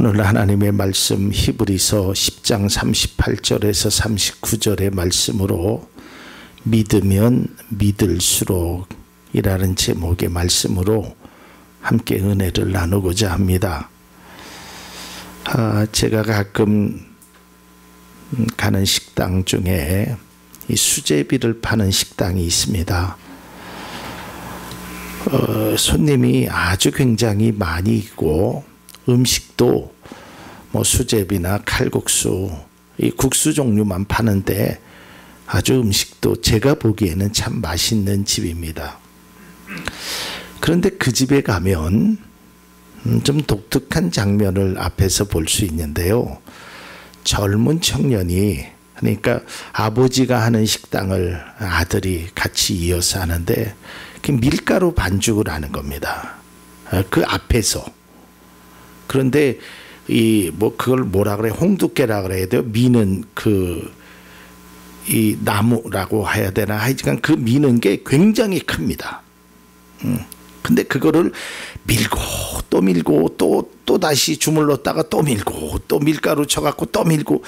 오늘 하나님의 말씀 히브리서 10장 38절에서 39절의 말씀으로 믿으면 믿을수록 이라는 제목의 말씀으로 함께 은혜를 나누고자 합니다. 제가 가끔 가는 식당 중에 이 수제비를 파는 식당이 있습니다. 손님이 아주 굉장히 많이 있고 음식도 뭐 수제비나 칼국수, 이 국수 종류만 파는데 아주 음식도 제가 보기에는 참 맛있는 집입니다. 그런데 그 집에 가면 좀 독특한 장면을 앞에서 볼 수 있는데요. 젊은 청년이, 그러니까 아버지가 하는 식당을 아들이 같이 이어서 하는데 밀가루 반죽을 하는 겁니다. 그 앞에서. 그런데 그걸 뭐라 그래? 홍두깨라 그래야 돼요. 미는 이 나무라고 해야 되나? 하여간 그 미는 게 굉장히 큽니다. 근데 그거를 밀고 또 밀고 또 다시 주물렀다가 또 밀고 또 밀가루 쳐갖고 또 밀고,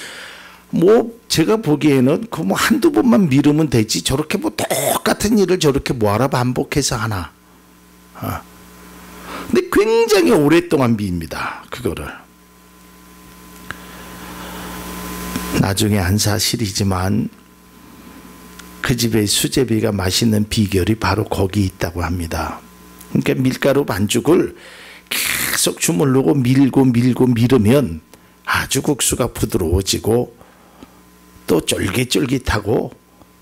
뭐 제가 보기에는 그 뭐 한두 번만 밀으면 되지 저렇게 뭐 똑같은 일을 저렇게 뭐하러 반복해서 하나. 근데 굉장히 오랫동안 밉니다. 그거를. 나중에 한 사실이지만 그 집의 수제비가 맛있는 비결이 바로 거기 있다고 합니다. 그러니까 밀가루 반죽을 계속 주물르고 밀고 밀으면 아주 국수가 부드러워지고 또 쫄깃쫄깃하고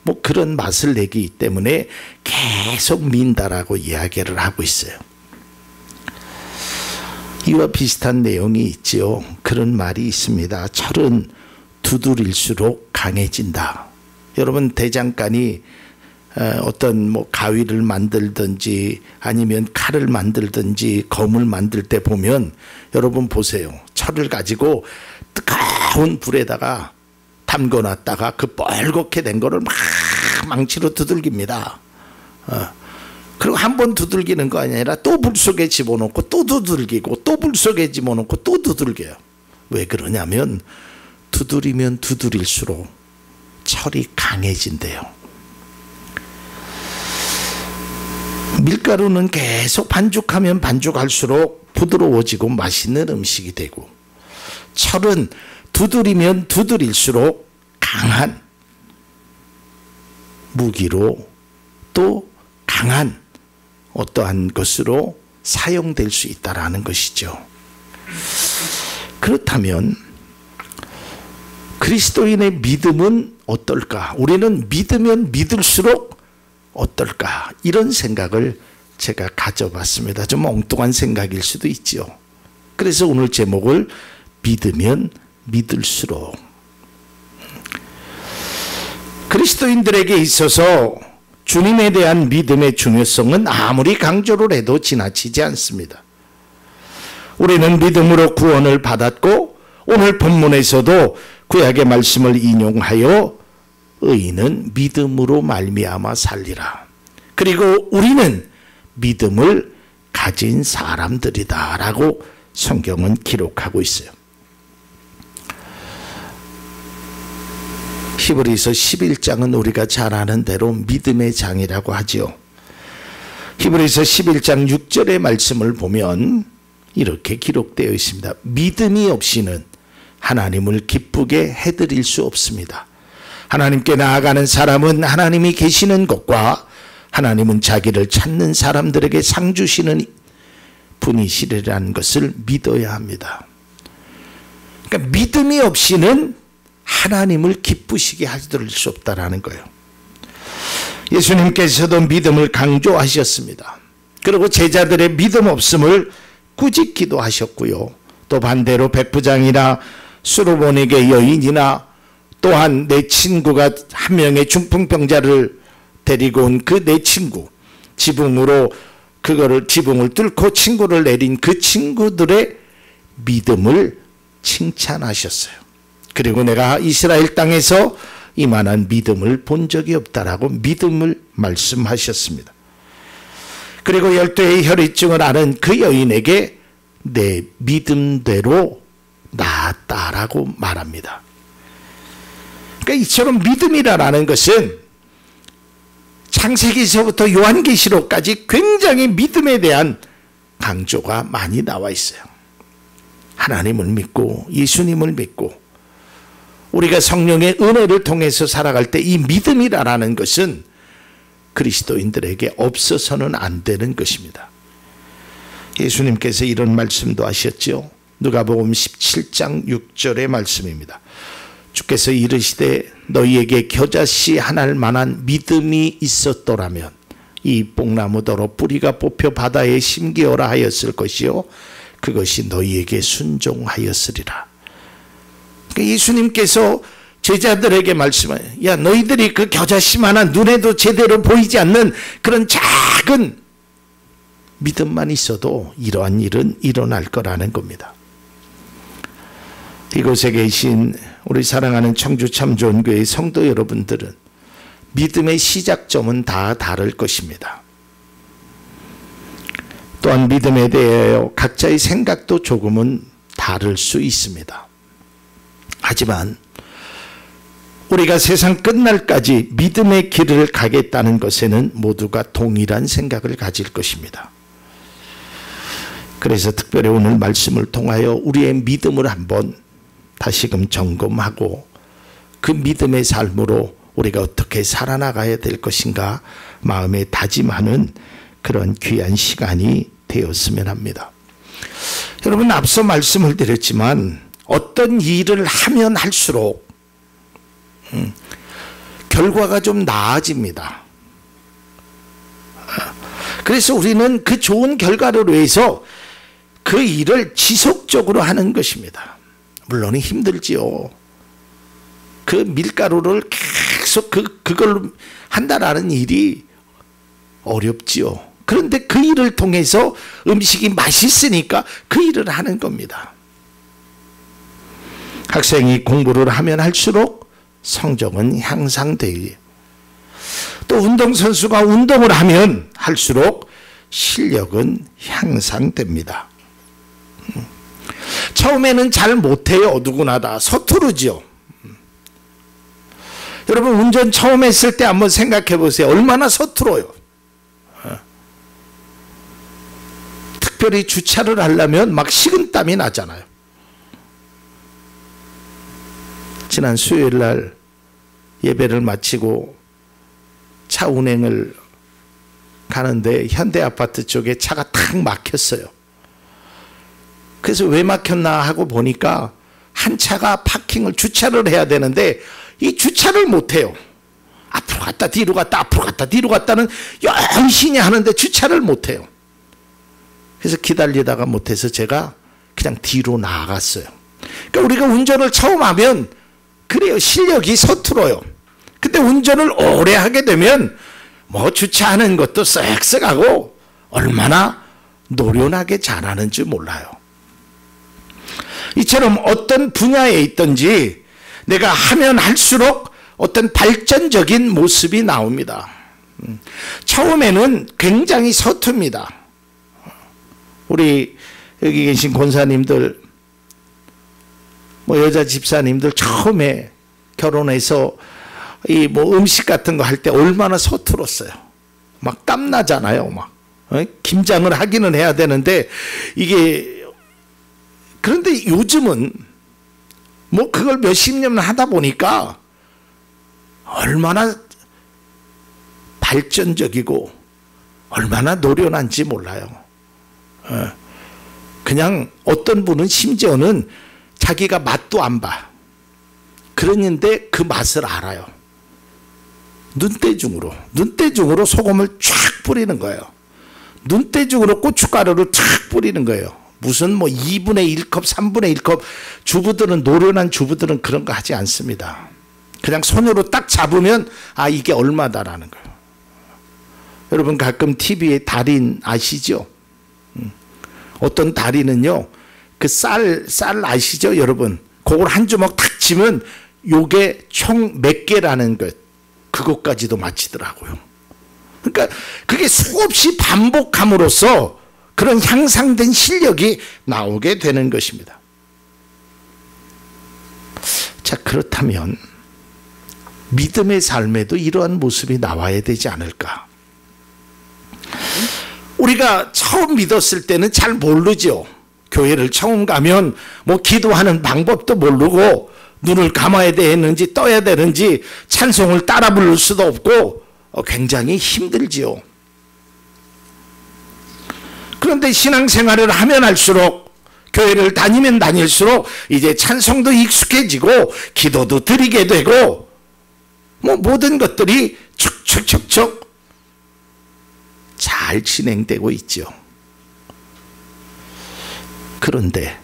뭐 그런 맛을 내기 때문에 계속 민다라고 이야기를 하고 있어요. 이와 비슷한 내용이 있지요. 그런 말이 있습니다. 철은 두드릴수록 강해진다. 여러분, 대장간이 어떤 뭐 가위를 만들든지 아니면 칼을 만들든지 검을 만들 때 보면, 여러분 보세요. 철을 가지고 뜨거운 불에다가 담궈놨다가 그 뻘겋게 된 거를 막 망치로 두들깁니다. 그리고 한 번 두들기는 거 아니라 또 불 속에 집어넣고 또 두들기고 또 불 속에 집어넣고 또 두들겨요. 왜 그러냐면 두드리면 두드릴수록 철이 강해진대요. 밀가루는 계속 반죽하면 반죽할수록 부드러워지고 맛있는 음식이 되고, 철은 두드리면 두드릴수록 강한 무기로 또 강한 어떠한 것으로 사용될 수 있다라는 것이죠. 그렇다면 그리스도인의 믿음은 어떨까? 우리는 믿으면 믿을수록 어떨까? 이런 생각을 제가 가져봤습니다. 좀 엉뚱한 생각일 수도 있죠. 그래서 오늘 제목을 믿으면 믿을수록. 그리스도인들에게 있어서 주님에 대한 믿음의 중요성은 아무리 강조를 해도 지나치지 않습니다. 우리는 믿음으로 구원을 받았고, 오늘 본문에서도 구약의 말씀을 인용하여 의인은 믿음으로 말미암아 살리라. 그리고 우리는 믿음을 가진 사람들이다 라고 성경은 기록하고 있어요. 히브리서 11장은 우리가 잘 아는 대로 믿음의 장이라고 하지요. 히브리서 11장 6절의 말씀을 보면 이렇게 기록되어 있습니다. 믿음이 없이는 하나님을 기쁘게 해드릴 수 없습니다. 하나님께 나아가는 사람은 하나님이 계시는 곳과 하나님은 자기를 찾는 사람들에게 상 주시는 분이시라는 것을 믿어야 합니다. 그러니까 믿음이 없이는 하나님을 기쁘시게 해드릴 수 없다라는 거예요. 예수님께서도 믿음을 강조하셨습니다. 그리고 제자들의 믿음 없음을 꾸짖기도 하셨고요. 또 반대로 백부장이나 수로보닉의 여인이나 또한 내 친구가 한 명의 중풍병자를 데리고 온 그 내 친구, 지붕을 뚫고 친구를 내린 그 친구들의 믿음을 칭찬하셨어요. 그리고 내가 이스라엘 땅에서 이만한 믿음을 본 적이 없다라고 믿음을 말씀하셨습니다. 그리고 12의 혈의증을 앓은 그 여인에게 내 믿음대로 나았다라고 말합니다. 그러니까 이처럼 믿음이라는 것은 창세기서부터 요한계시록까지 굉장히 믿음에 대한 강조가 많이 나와 있어요. 하나님을 믿고 예수님을 믿고 우리가 성령의 은혜를 통해서 살아갈 때 이 믿음이라는 것은 그리스도인들에게 없어서는 안 되는 것입니다. 예수님께서 이런 말씀도 하셨죠. 누가복음 17장 6절의 말씀입니다. 주께서 이르시되 너희에게 겨자씨 하나일 만한 믿음이 있었더라면 이 뽕나무더러 뿌리가 뽑혀 바다에 심기어라 하였을 것이요 그것이 너희에게 순종하였으리라. 그러니까 예수님께서 제자들에게 말씀하여 야 너희들이 그 겨자씨만한 눈에도 제대로 보이지 않는 그런 작은 믿음만 있어도 이러한 일은 일어날 거라는 겁니다. 이곳에 계신 우리 사랑하는 청주 참 좋은 교회 성도 여러분들은 믿음의 시작점은 다 다를 것입니다. 또한 믿음에 대하여 각자의 생각도 조금은 다를 수 있습니다. 하지만 우리가 세상 끝날까지 믿음의 길을 가겠다는 것에는 모두가 동일한 생각을 가질 것입니다. 그래서 특별히 오늘 말씀을 통하여 우리의 믿음을 한번 다시금 점검하고 그 믿음의 삶으로 우리가 어떻게 살아나가야 될 것인가 마음에 다짐하는 그런 귀한 시간이 되었으면 합니다. 여러분 앞서 말씀을 드렸지만 어떤 일을 하면 할수록 결과가 좀 나아집니다. 그래서 우리는 그 좋은 결과를 위해서 그 일을 지속적으로 하는 것입니다. 물론 힘들지요. 그 밀가루를 계속 그걸 한다라는 일이 어렵지요. 그런데 그 일을 통해서 음식이 맛있으니까 그 일을 하는 겁니다. 학생이 공부를 하면 할수록 성적은 향상되고 또 운동선수가 운동을 하면 할수록 실력은 향상됩니다. 처음에는 잘 못해요. 누구나 다 서투르죠. 여러분 운전 처음 했을 때 한번 생각해 보세요. 얼마나 서툴어요. 특별히 주차를 하려면 막 식은땀이 나잖아요. 지난 수요일 날 예배를 마치고 차 운행을 가는데 현대아파트 쪽에 차가 탁 막혔어요. 그래서 왜 막혔나 하고 보니까 한 차가 파킹을 주차를 해야 되는데 이 주차를 못해요. 앞으로 갔다 뒤로 갔다 앞으로 갔다 뒤로 갔다는 열심히 하는데 주차를 못해요. 그래서 기다리다가 못해서 제가 그냥 뒤로 나아갔어요. 그러니까 우리가 운전을 처음 하면 그래요. 실력이 서툴어요. 근데 운전을 오래 하게 되면 뭐 주차하는 것도 쓱쓱하고 얼마나 노련하게 잘하는지 몰라요. 이처럼 어떤 분야에 있든지 내가 하면 할수록 어떤 발전적인 모습이 나옵니다. 처음에는 굉장히 서툽니다. 우리 여기 계신 권사님들, 뭐 여자 집사님들 처음에 결혼해서 이 뭐 음식 같은 거 할 때 얼마나 서툴었어요. 막 땀 나잖아요. 막 김장을 하기는 해야 되는데 이게 그런데 요즘은 뭐 그걸 몇십 년 하다 보니까 얼마나 발전적이고 얼마나 노련한지 몰라요. 그냥 어떤 분은 심지어는 자기가 맛도 안 봐. 그랬는데 그 맛을 알아요. 눈대중으로 소금을 쫙 뿌리는 거예요. 눈대중으로 고춧가루를 쫙 뿌리는 거예요. 무슨 뭐 2분의 1컵, 3분의 1컵 주부들은 노련한 주부들은 그런 거 하지 않습니다. 그냥 손으로 딱 잡으면 아 이게 얼마다라는 거예요. 여러분 가끔 TV에 달인 아시죠? 어떤 달인은요 그 쌀 아시죠 여러분? 그걸 한 주먹 탁 치면 요게 총 몇 개라는 것 그것까지도 맞히더라고요. 그러니까 그게 수없이 반복함으로써 그런 향상된 실력이 나오게 되는 것입니다. 자, 그렇다면 믿음의 삶에도 이러한 모습이 나와야 되지 않을까? 우리가 처음 믿었을 때는 잘 모르죠. 교회를 처음 가면 뭐 기도하는 방법도 모르고 눈을 감아야 되는지 떠야 되는지 찬송을 따라 부를 수도 없고 굉장히 힘들지요. 그런데 신앙생활을 하면 할수록, 교회를 다니면 다닐수록 이제 찬송도 익숙해지고 기도도 드리게 되고 뭐 모든 것들이 척척척척 잘 진행되고 있죠. 그런데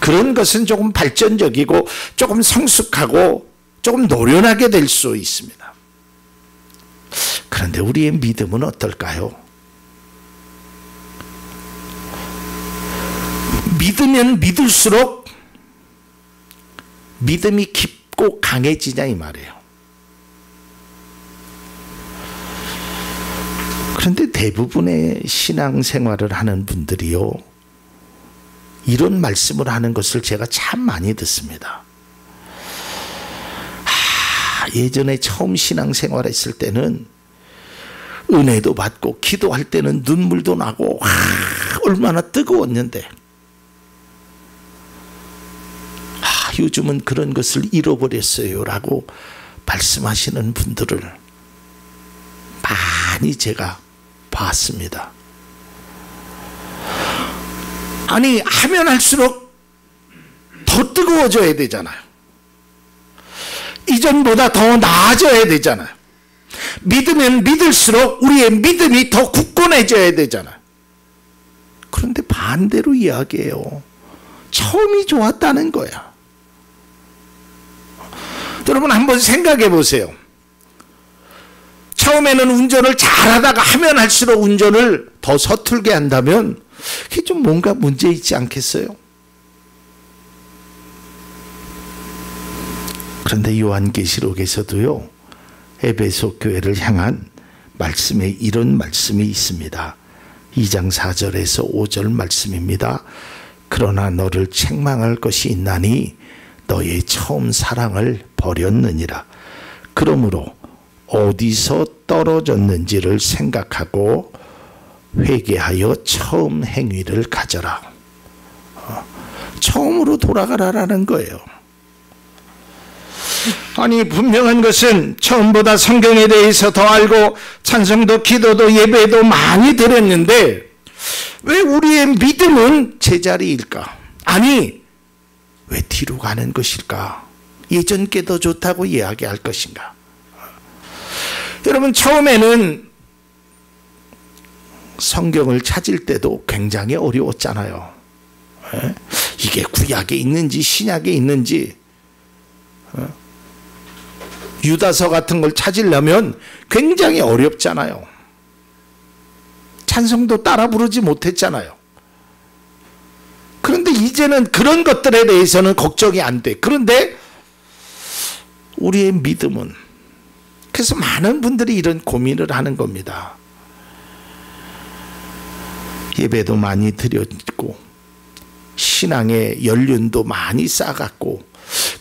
그런 것은 조금 발전적이고 조금 성숙하고 조금 노련하게 될 수 있습니다. 그런데 우리의 믿음은 어떨까요? 믿으면 믿을수록 믿음이 깊고 강해지냐 이 말이에요. 그런데 대부분의 신앙생활을 하는 분들이요, 이런 말씀을 하는 것을 제가 참 많이 듣습니다. 예전에 처음 신앙생활 했을 때는 은혜도 받고 기도할 때는 눈물도 나고 얼마나 뜨거웠는데 요즘은 그런 것을 잃어버렸어요 라고 말씀하시는 분들을 많이 제가 봤습니다. 아니, 하면 할수록 더 뜨거워져야 되잖아요. 이전보다 더 나아져야 되잖아요. 믿으면 믿을수록 우리의 믿음이 더 굳건해져야 되잖아요. 그런데 반대로 이야기해요. 처음이 좋았다는 거야. 여러분 한번 생각해 보세요. 처음에는 운전을 잘하다가 하면 할수록 운전을 더 서툴게 한다면 그게 좀 뭔가 문제 있지 않겠어요? 그런데 요한계시록에서도요, 에베소 교회를 향한 말씀에 이런 말씀이 있습니다. 2장 4절에서 5절 말씀입니다. 그러나 너를 책망할 것이 있나니 너의 처음 사랑을 버렸느니라. 그러므로 어디서 떨어졌는지를 생각하고 회개하여 처음 행위를 가져라. 처음으로 돌아가라라는 거예요. 아니, 분명한 것은 처음보다 성경에 대해서 더 알고 찬송도 기도도 예배도 많이 드렸는데 왜 우리의 믿음은 제자리일까? 아니, 왜 뒤로 가는 것일까? 예전 게 더 좋다고 이야기할 것인가? 여러분, 처음에는 성경을 찾을 때도 굉장히 어려웠잖아요. 이게 구약에 있는지 신약에 있는지, 유다서 같은 걸 찾으려면 굉장히 어렵잖아요. 찬송도 따라 부르지 못했잖아요. 그런데 이제는 그런 것들에 대해서는 걱정이 안 돼. 그런데 우리의 믿음은, 그래서 많은 분들이 이런 고민을 하는 겁니다. 예배도 많이 드렸고 신앙의 연륜도 많이 쌓았고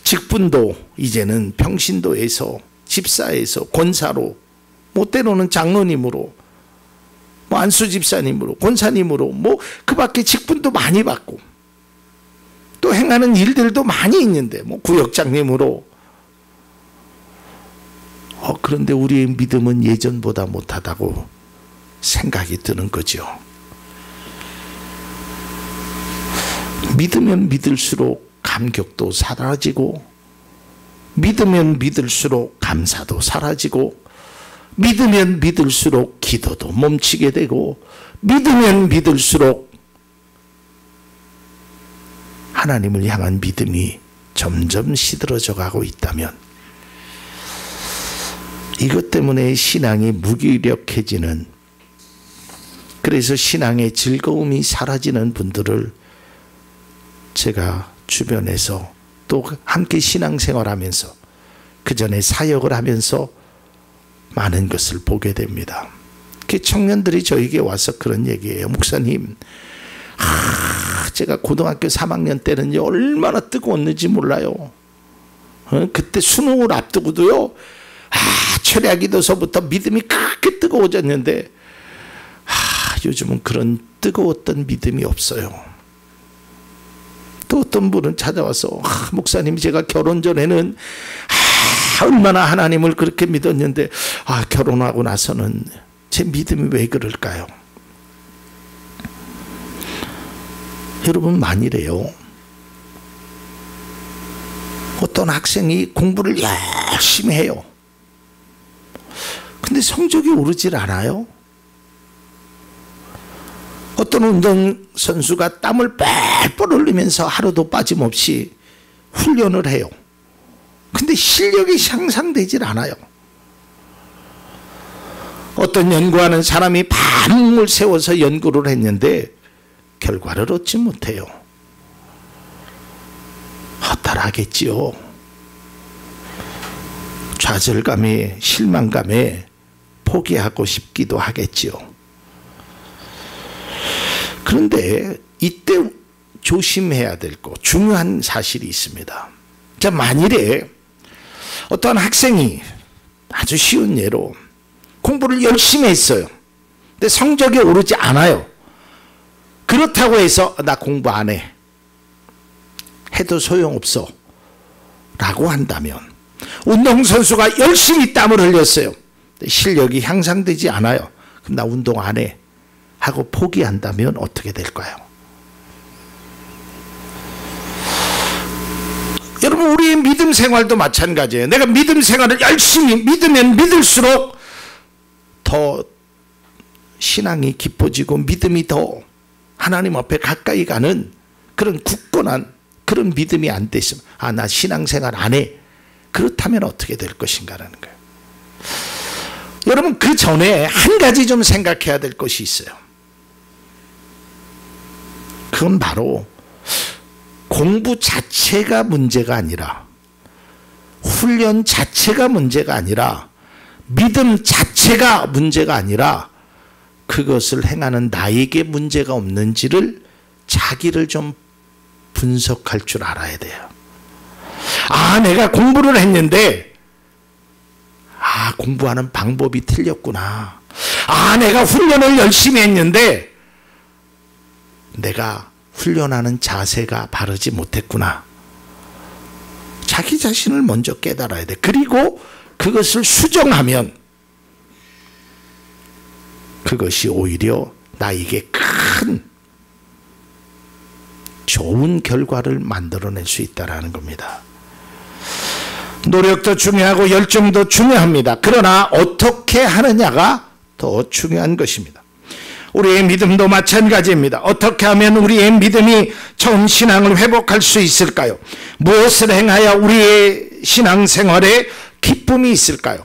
직분도 이제는 평신도에서 집사에서 권사로, 뭐 때로는 장로님으로, 뭐 안수 집사님으로, 권사님으로, 뭐 그 밖에 직분도 많이 받고 또 행하는 일들도 많이 있는데 뭐 구역장님으로, 그런데 우리의 믿음은 예전보다 못하다고 생각이 드는 거죠. 믿으면 믿을수록 감격도 사라지고, 믿으면 믿을수록 감사도 사라지고, 믿으면 믿을수록 기도도 멈추게 되고, 믿으면 믿을수록 하나님을 향한 믿음이 점점 시들어져 가고 있다면, 이것 때문에 신앙이 무기력해지는, 그래서 신앙의 즐거움이 사라지는 분들을 제가 주변에서 또 함께 신앙생활하면서 그 전에 사역을 하면서 많은 것을 보게 됩니다. 그 청년들이 저에게 와서 그런 얘기예요. 목사님, 제가 고등학교 3학년 때는 얼마나 뜨거웠는지 몰라요. 그때 수능을 앞두고도요, 철야기도서부터 믿음이 그렇게 뜨거워졌는데, 요즘은 그런 뜨거웠던 믿음이 없어요. 또 어떤 분은 찾아와서, 목사님, 제가 결혼 전에는 얼마나 하나님을 그렇게 믿었는데, 결혼하고 나서는 제 믿음이 왜 그럴까요? 여러분, 만일에요, 어떤 학생이 공부를 열심히 해요. 근데 성적이 오르질 않아요. 어떤 운동선수가 땀을 뻘뻘 흘리면서 하루도 빠짐없이 훈련을 해요. 근데 실력이 향상되질 않아요. 어떤 연구하는 사람이 밤을 새워서 연구를 했는데 결과를 얻지 못해요. 허탈하겠지요. 좌절감에, 실망감에 포기하고 싶기도 하겠지요. 그런데 이때 조심해야 될 거, 중요한 사실이 있습니다. 자, 만일에 어떤 학생이, 아주 쉬운 예로 공부를 열심히 했어요. 근데 성적이 오르지 않아요. 그렇다고 해서 나 공부 안 해, 해도 소용없어 라고 한다면, 운동선수가 열심히 땀을 흘렸어요. 근데 실력이 향상되지 않아요. 그럼 나 운동 안 해 하고 포기한다면 어떻게 될까요? 여러분, 우리의 믿음 생활도 마찬가지예요. 내가 믿음 생활을 열심히 믿으면 믿을수록 더 신앙이 깊어지고 믿음이 더 하나님 앞에 가까이 가는 그런 굳건한 그런 믿음이 안 돼 있으면, 나 신앙생활 안 해. 그렇다면 어떻게 될 것인가라는 거예요. 여러분, 그 전에 한 가지 좀 생각해야 될 것이 있어요. 그건 바로 공부 자체가 문제가 아니라, 훈련 자체가 문제가 아니라, 믿음 자체가 문제가 아니라, 그것을 행하는 나에게 문제가 없는지를 자기를 좀 분석할 줄 알아야 돼요. 내가 공부를 했는데 공부하는 방법이 틀렸구나. 내가 훈련을 열심히 했는데 내가 훈련하는 자세가 바르지 못했구나. 자기 자신을 먼저 깨달아야 돼. 그리고 그것을 수정하면 그것이 오히려 나에게 큰 좋은 결과를 만들어낼 수 있다는 겁니다. 노력도 중요하고 열정도 중요합니다. 그러나 어떻게 하느냐가 더 중요한 것입니다. 우리의 믿음도 마찬가지입니다. 어떻게 하면 우리의 믿음이 처음 신앙을 회복할 수 있을까요? 무엇을 행하여 우리의 신앙생활에 기쁨이 있을까요?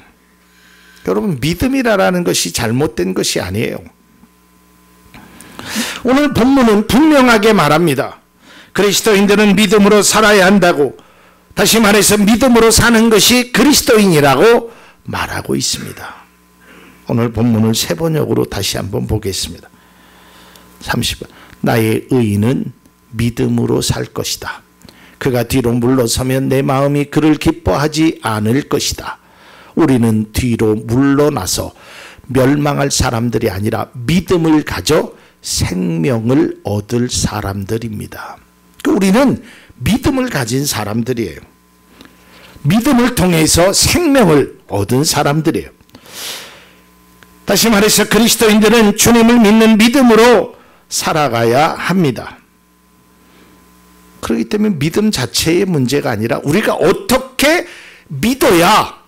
여러분, 믿음이라는 것이 잘못된 것이 아니에요. 오늘 본문은 분명하게 말합니다. 그리스도인들은 믿음으로 살아야 한다고, 다시 말해서 믿음으로 사는 것이 그리스도인이라고 말하고 있습니다. 오늘 본문을 세 번역으로 다시 한번 보겠습니다. 30번. 나의 의인은 믿음으로 살 것이다. 그가 뒤로 물러서면 내 마음이 그를 기뻐하지 않을 것이다. 우리는 뒤로 물러나서 멸망할 사람들이 아니라 믿음을 가져 생명을 얻을 사람들입니다. 우리는 믿음을 가진 사람들이에요. 믿음을 통해서 생명을 얻은 사람들이에요. 다시 말해서 그리스도인들은 주님을 믿는 믿음으로 살아가야 합니다. 그렇기 때문에 믿음 자체의 문제가 아니라 우리가 어떻게 믿어야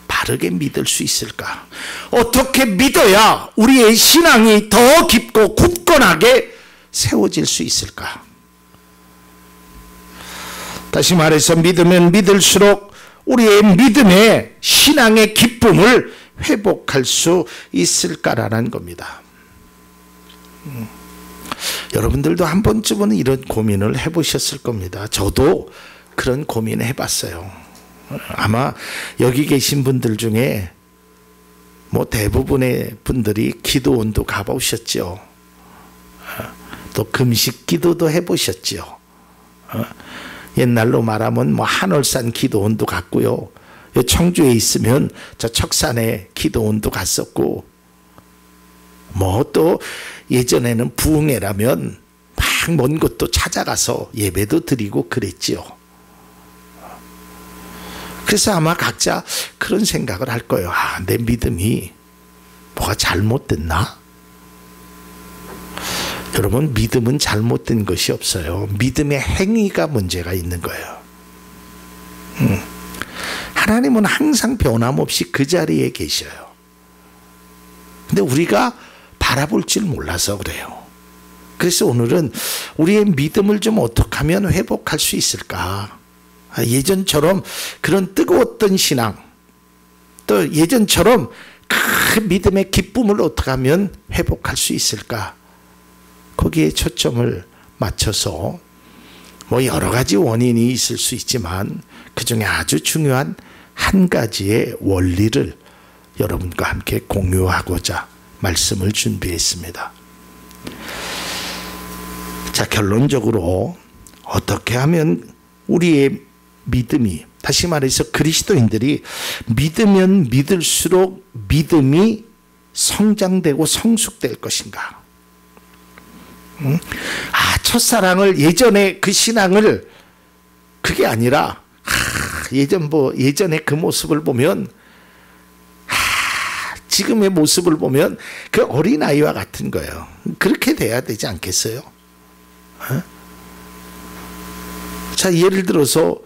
바르게 믿을 수 있을까? 어떻게 믿어야 우리의 신앙이 더 깊고 굳건하게 세워질 수 있을까? 다시 말해서 믿으면 믿을수록 우리의 믿음의 신앙의 기쁨을 회복할 수 있을까라는 겁니다. 여러분들도 한 번쯤은 이런 고민을 해보셨을 겁니다. 저도 그런 고민을 해봤어요. 아마 여기 계신 분들 중에 대부분의 분들이 기도원도또 금식 기도도 해보셨죠. 옛날로 말하면 뭐 한월산 기도원도 갔고요. 청주에 있으면 저 척산에 기도원도 갔었고, 뭐 또 예전에는 부흥회라면 막 먼 곳도 찾아가서 예배도 드리고 그랬지요. 그래서 아마 각자 그런 생각을 할 거예요. 아, 내 믿음이 뭐가 잘못됐나? 여러분, 믿음은 잘못된 것이 없어요. 믿음의 행위가 문제가 있는 거예요. 하나님은 항상 변함없이 그 자리에 계셔요. 근데 우리가 바라볼 줄 몰라서 그래요. 그래서 오늘은 우리의 믿음을 좀 어떻게 하면 회복할 수 있을까? 예전처럼 그런 뜨거웠던 신앙, 또 예전처럼 그 믿음의 기쁨을 어떻게 하면 회복할 수 있을까? 거기에 초점을 맞춰서 뭐 여러 가지 원인이 있을 수 있지만 그 중에 아주 중요한 한 가지의 원리를 여러분과 함께 공유하고자 말씀을 준비했습니다. 자, 결론적으로 어떻게 하면 우리의 믿음이, 다시 말해서 그리스도인들이 믿으면 믿을수록 믿음이 성장되고 성숙될 것인가? 첫사랑을, 예전에 그 신앙을, 그게 아니라 예전에 그 모습을 보면, 지금의 모습을 보면 그 어린아이와 같은 거예요. 그렇게 돼야 되지 않겠어요? 자, 예를 들어서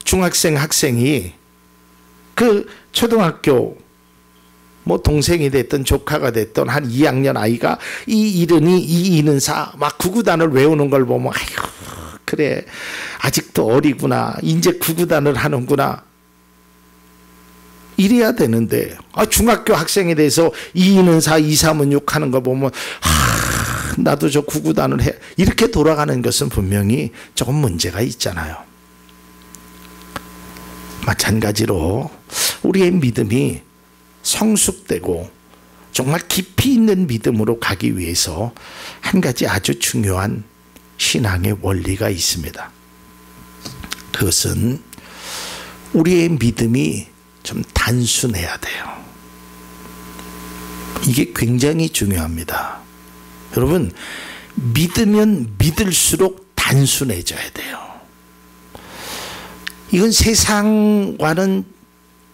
중학생 학생이 그 초등학교 뭐 동생이 됐든 조카가 됐든 한 2학년 아이가 이 이는 사 막 구구단을 외우는 걸 보면 아이고 그래 아직도 어리구나, 이제 구구단을 하는구나, 이래야 되는데, 중학교 학생에 대해서 2는 4, 2, 3은 6 하는 거 보면 나도 저 구구단을 해, 이렇게 돌아가는 것은 분명히 조금 문제가 있잖아요. 마찬가지로 우리의 믿음이 성숙되고 정말 깊이 있는 믿음으로 가기 위해서 한 가지 아주 중요한 신앙의 원리가 있습니다. 그것은 우리의 믿음이 좀 단순해야 돼요. 이게 굉장히 중요합니다. 여러분, 믿으면 믿을수록 단순해져야 돼요. 이건 세상과는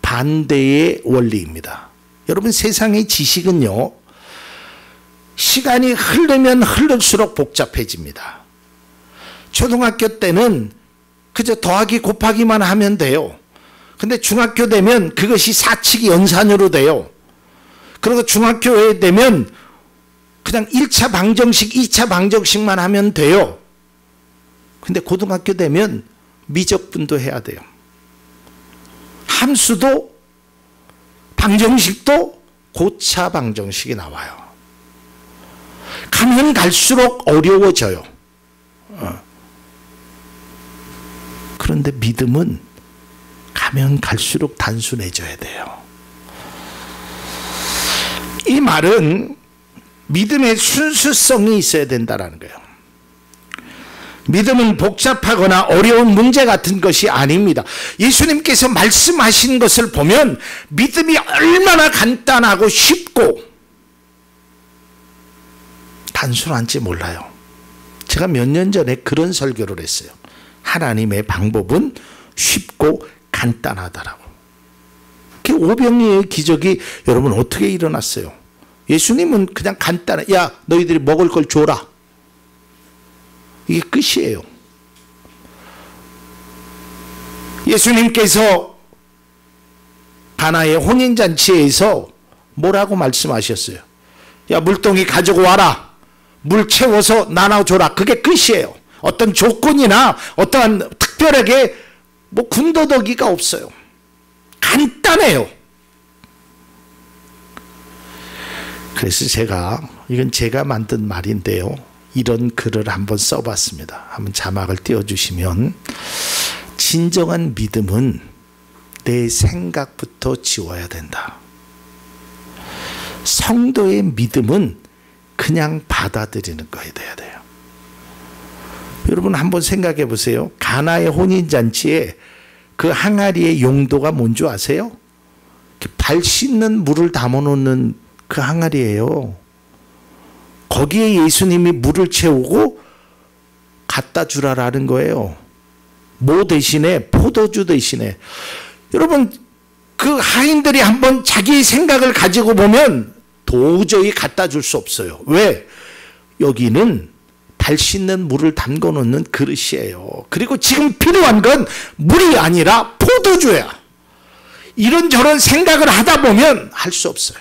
반대의 원리입니다. 여러분, 세상의 지식은요, 시간이 흐르면 흐를수록 복잡해집니다. 초등학교 때는 그저 더하기 곱하기만 하면 돼요. 근데 중학교 되면 그것이 사칙이 연산으로 돼요. 그리고 중학교에 되면 그냥 1차 방정식, 2차 방정식만 하면 돼요. 근데 고등학교 되면 미적분도 해야 돼요. 함수도 방정식도 고차 방정식이 나와요. 가면 갈수록 어려워져요. 그런데 믿음은 가면 갈수록 단순해져야 돼요. 이 말은 믿음의 순수성이 있어야 된다는 거예요. 믿음은 복잡하거나 어려운 문제 같은 것이 아닙니다. 예수님께서 말씀하신 것을 보면 믿음이 얼마나 간단하고 쉽고 단순한지 몰라요. 제가 몇 년 전에 그런 설교를 했어요. 하나님의 방법은 쉽고 간단하다라고. 그 오병이의 기적이 여러분 어떻게 일어났어요? 예수님은 그냥 간단해. 야, 너희들이 먹을 걸 줘라. 이게 끝이에요. 예수님께서 가나의 혼인잔치에서 뭐라고 말씀하셨어요? 야, 물동이 가지고 와라. 물 채워서 나눠줘라. 그게 끝이에요. 어떤 조건이나 어떠한 특별하게 뭐 군더더기가 없어요. 간단해요. 그래서 이건 제가 만든 말인데요, 이런 글을 한번 써봤습니다. 한번 자막을 띄워주시면, 진정한 믿음은 내 생각부터 지워야 된다. 성도의 믿음은 그냥 받아들이는 거에 돼야 돼요. 여러분 한번 생각해 보세요. 가나의 혼인잔치에 그 항아리의 용도가 뭔지 아세요? 발 씻는 물을 담아놓는 그 항아리예요. 거기에 예수님이 물을 채우고 갖다 주라라는 거예요. 뭐 대신에? 포도주 대신에. 여러분 그 하인들이 한번 자기 생각을 가지고 보면 도저히 갖다 줄 수 없어요. 왜? 여기는 발 씻는 물을 담궈 놓는 그릇이에요. 그리고 지금 필요한 건 물이 아니라 포도주야. 이런저런 생각을 하다 보면 할 수 없어요.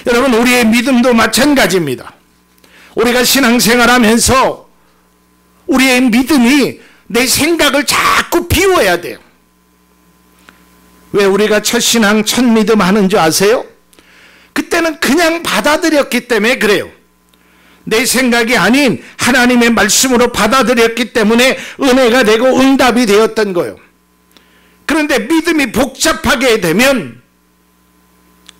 여러분 우리의 믿음도 마찬가지입니다. 우리가 신앙생활하면서 우리의 믿음이 내 생각을 자꾸 비워야 돼요. 왜 우리가 첫 신앙 첫 믿음 하는 줄 아세요? 그때는 그냥 받아들였기 때문에 그래요. 내 생각이 아닌 하나님의 말씀으로 받아들였기 때문에 은혜가 되고 응답이 되었던 거예요. 그런데 믿음이 복잡하게 되면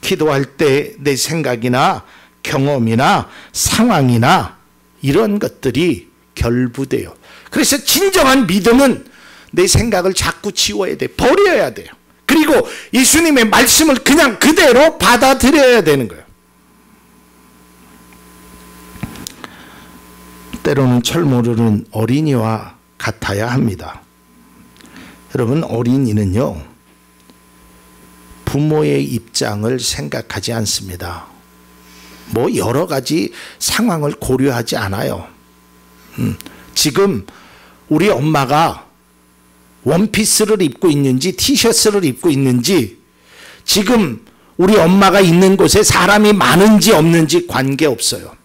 기도할 때 내 생각이나 경험이나 상황이나 이런 것들이 결부돼요. 그래서 진정한 믿음은 내 생각을 자꾸 지워야 돼. 버려야 돼요. 그리고 예수님의 말씀을 그냥 그대로 받아들여야 되는 거예요. 때로는 철 모르는 어린이와 같아야 합니다. 여러분 어린이는요 부모의 입장을 생각하지 않습니다. 뭐 여러 가지 상황을 고려하지 않아요. 지금 우리 엄마가 원피스를 입고 있는지 티셔츠를 입고 있는지 지금 우리 엄마가 있는 곳에 사람이 많은지 없는지 관계없어요.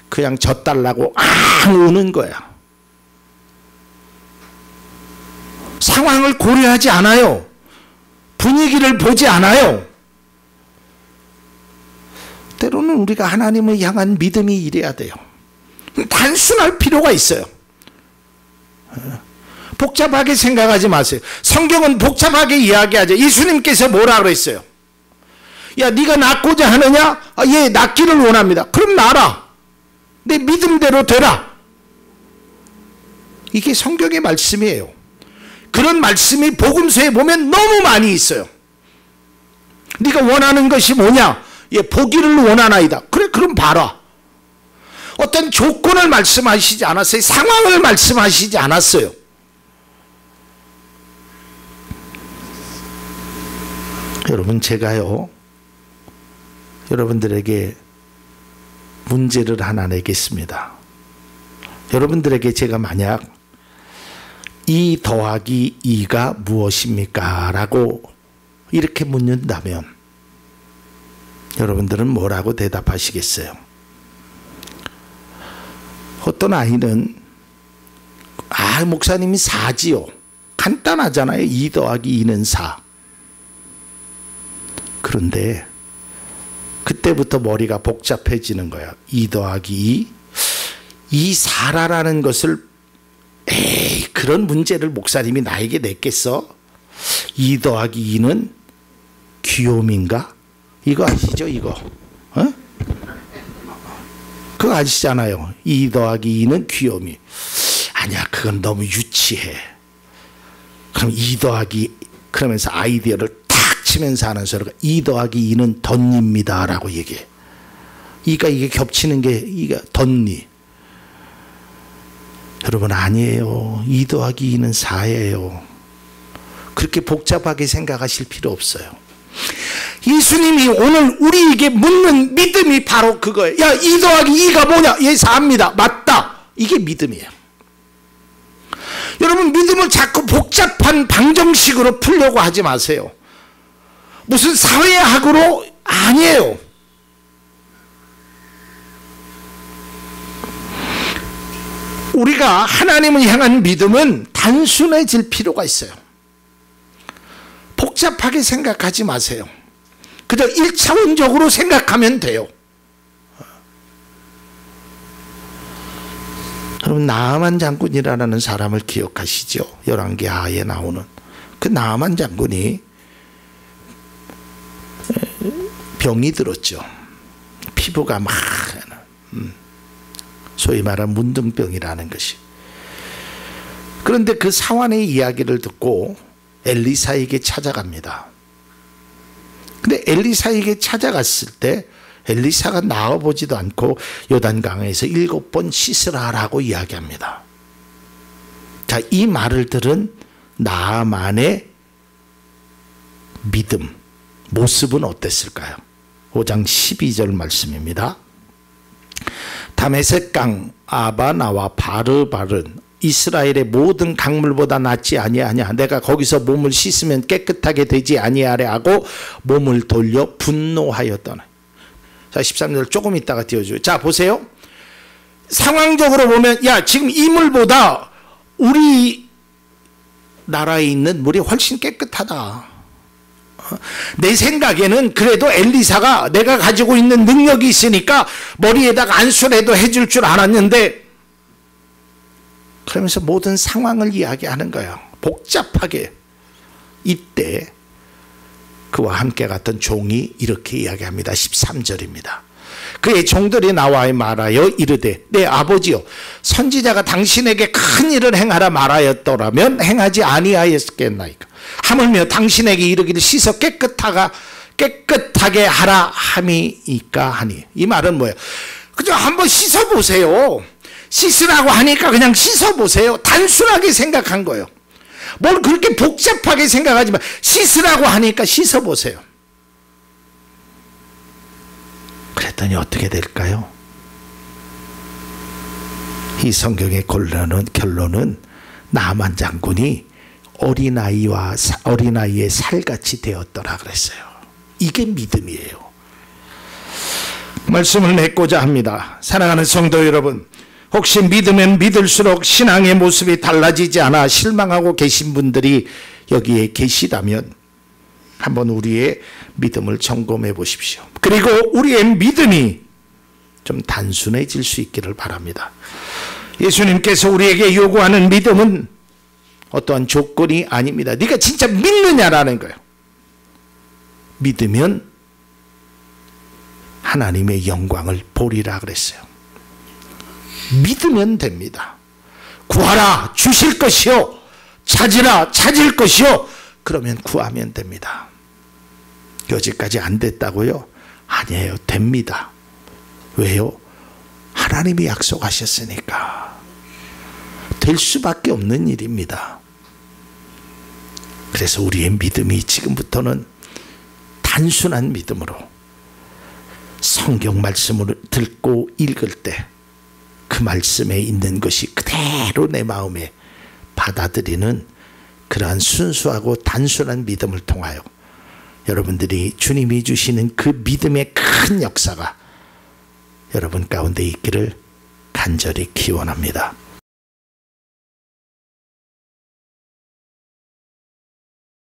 그냥 젖달라고 우는 거야. 상황을 고려하지 않아요. 분위기를 보지 않아요. 때로는 우리가 하나님을 향한 믿음이 이래야 돼요. 단순할 필요가 있어요. 복잡하게 생각하지 마세요. 성경은 복잡하게 이야기하죠. 예수님께서 뭐라 그랬어요? 야, 네가 낳고자 하느냐? 예, 낳기를 원합니다. 그럼 낳아라. 내 믿음대로 되라. 이게 성경의 말씀이에요. 그런 말씀이 복음서에 보면 너무 많이 있어요. 네가 원하는 것이 뭐냐? 예, 보기를 원하나이다. 그래, 그럼 봐라. 어떤 조건을 말씀하시지 않았어요. 상황을 말씀하시지 않았어요. 여러분 제가요 여러분들에게 문제를 하나 내겠습니다. 여러분들에게 제가 만약 2 더하기 2가 무엇입니까? 라고 이렇게 묻는다면 여러분들은 뭐라고 대답하시겠어요? 어떤 아이는 목사님이 4지요. 간단하잖아요. 2 더하기 2는 4. 그런데 그때부터 머리가 복잡해지는 거야. 2 더하기 2. 이 4라는 것을 그런 문제를 목사님이 나에게 냈겠어? 2 더하기 2는 귀요미인가? 이거 아시죠? 이거 그거 아시잖아요. 2 더하기 2는 귀요미. 아니야, 그건 너무 유치해. 그럼 2 더하기 그러면서 아이디어를 탁 치면서 하는 소리가 2 더하기 2는 덧니입니다 라고 얘기해. 이게 겹치는 게 이게 덧니. 여러분 아니에요. 2 더하기 2는 4예요. 그렇게 복잡하게 생각하실 필요 없어요. 예수님이 오늘 우리에게 묻는 믿음이 바로 그거예요. 야, 2 더하기 2가 뭐냐? 예, 4입니다. 맞다. 이게 믿음이에요. 여러분 믿음을 자꾸 복잡한 방정식으로 풀려고 하지 마세요. 무슨 사회학으로 아니에요. 우리가 하나님을 향한 믿음은 단순해질 필요가 있어요. 복잡하게 생각하지 마세요. 그저 1차원적으로 생각하면 돼요. 여러분 나아만 장군이라는 사람을 기억하시죠? 열왕기하에 나오는 그 나아만 장군이 병이 들었죠. 피부가 막 소위 말하는 문둥병이라는 것이. 그런데 그 사환의 이야기를 듣고 엘리사에게 찾아갑니다. 근데 엘리사에게 찾아갔을 때 엘리사가 나와보지도 않고 요단강에서 7번 씻으라라고 이야기합니다. 자, 이 말을 들은 나아만의 믿음, 모습은 어땠을까요? 5장 12절 말씀입니다. 다메섹강 아바나와 바르바른 이스라엘의 모든 강물보다 낫지 아니하냐. 내가 거기서 몸을 씻으면 깨끗하게 되지 아니하래 하고 몸을 돌려 분노하였더라. 자, 13절 조금 있다가 띄워줘요. 자, 보세요. 상황적으로 보면 야, 지금 이 물보다 우리 나라에 있는 물이 훨씬 깨끗하다. 내 생각에는 그래도 엘리사가 내가 가지고 있는 능력이 있으니까 머리에다가 안수라도 해줄 줄 알았는데, 그러면서 모든 상황을 이야기하는 거예요. 복잡하게. 이때 그와 함께 갔던 종이 이렇게 이야기합니다. 13절입니다. 그의 종들이 나와 말하여 이르되 내 아버지여, 선지자가 당신에게 큰 일을 행하라 말하였더라면 행하지 아니하였겠나이까. 하물며 당신에게 이르기를 씻어 깨끗하게 하라 함이니까 하니. 이 말은 뭐예요? 그저 한번 씻어보세요. 씻으라고 하니까 그냥 씻어보세요. 단순하게 생각한 거예요. 뭘 그렇게 복잡하게 생각하지 마. 씻으라고 하니까 씻어보세요. 그랬더니 어떻게 될까요? 이 성경의 결론은 나만 장군이 어린아이의 살같이 되었더라 그랬어요. 이게 믿음이에요. 말씀을 맺고자 합니다. 사랑하는 성도 여러분, 혹시 믿으면 믿을수록 신앙의 모습이 달라지지 않아 실망하고 계신 분들이 여기에 계시다면 한번 우리의 믿음을 점검해 보십시오. 그리고 우리의 믿음이 좀 단순해질 수 있기를 바랍니다. 예수님께서 우리에게 요구하는 믿음은 어떠한 조건이 아닙니다. 네가 진짜 믿느냐라는 거예요. 믿으면 하나님의 영광을 보리라 그랬어요. 믿으면 됩니다. 구하라 주실 것이요, 찾으라 찾을 것이요, 그러면 구하면 됩니다. 여지까지 안 됐다고요? 아니에요. 됩니다. 왜요? 하나님이 약속하셨으니까. 될 수밖에 없는 일입니다. 그래서 우리의 믿음이 지금부터는 단순한 믿음으로 성경 말씀을 듣고 읽을 때 그 말씀에 있는 것이 그대로 내 마음에 받아들이는 그러한 순수하고 단순한 믿음을 통하여 여러분들이 주님이 주시는 그 믿음의 큰 역사가 여러분 가운데 있기를 간절히 기원합니다.